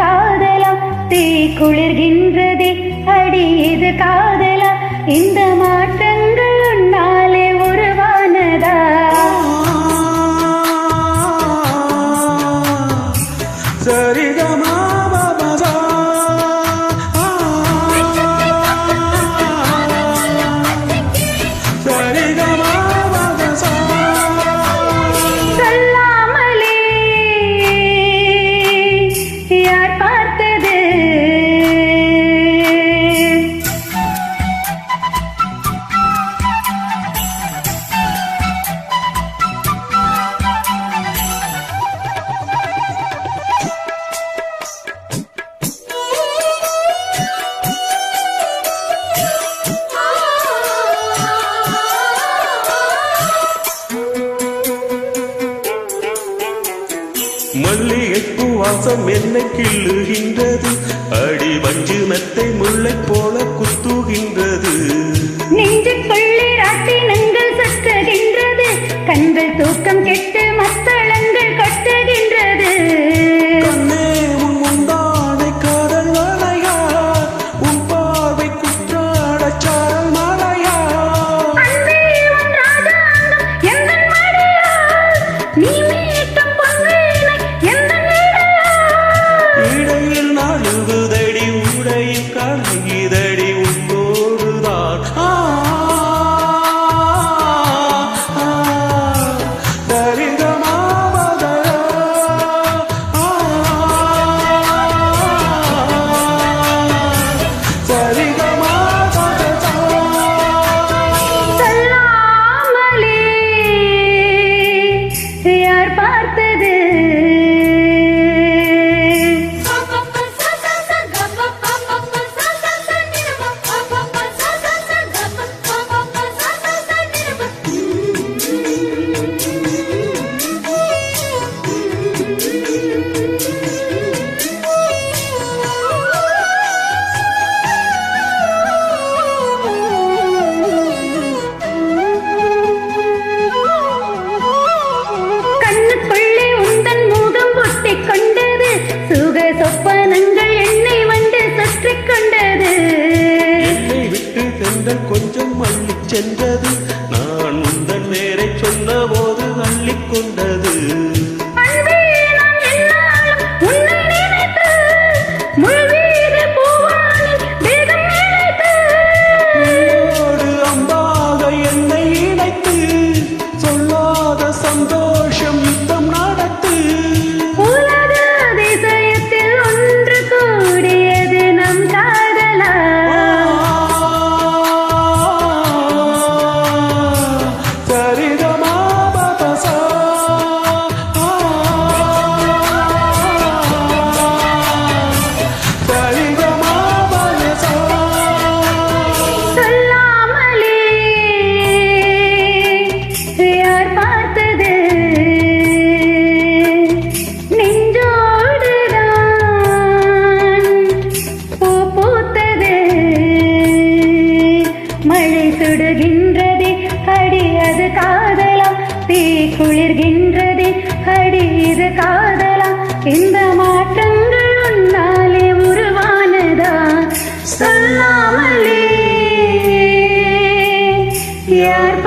காதலா தீ குளிர்கின்றதே அடி இது காதலா இந்த மாற்றங்கள் உன்னாலே உருவானதா சரிகமா மல்லிகைப்பூ வாசம் என்னை கிள்ளுகின்றது அடி வஞ்சு மெத்தை முல்லை போல குத்துகின்றது நெஞ்சுக்குள்ளே ராட்டினங்கள் சத்துகின்றது கண்கள் தூக்கம் கெட்டு மத்தளங்கள் கட்டுகின்றது கண்ணே உன் முந்தானை காதல் வளையா உன் பார்வை குற்றாட சாரல் மலையா அன்பே உன் ராஜாங்கம் எந்தன் மடியா நீ மீட்டும் பொன்வீணை எந்தன் இடையில் நாளுகுதடி உடையில் கலங்கிதடி உன்னோடுதான் யார் பார்த்தது சொப்பனங்கள் என்னை வந்து சுற்றிக் கொண்டது என்னை விட்டு தென்றல் கொஞ்சம் மல்லி சென்றது நான் உந்தன் நேரை சொன்ன போது அள்ளிக் கொண்டது அம்பாக என்னை இணைத்து சொல்லாத சந்தோஷம் யுத்தம் நடத்து சுடுகின்றதே அடி அது காதலா தீ குளிர்கின்றதே அடி இது காதலா இந்த மாற்றங்கள் உன்னாலே உருவானதா சொல்லாமலே யார்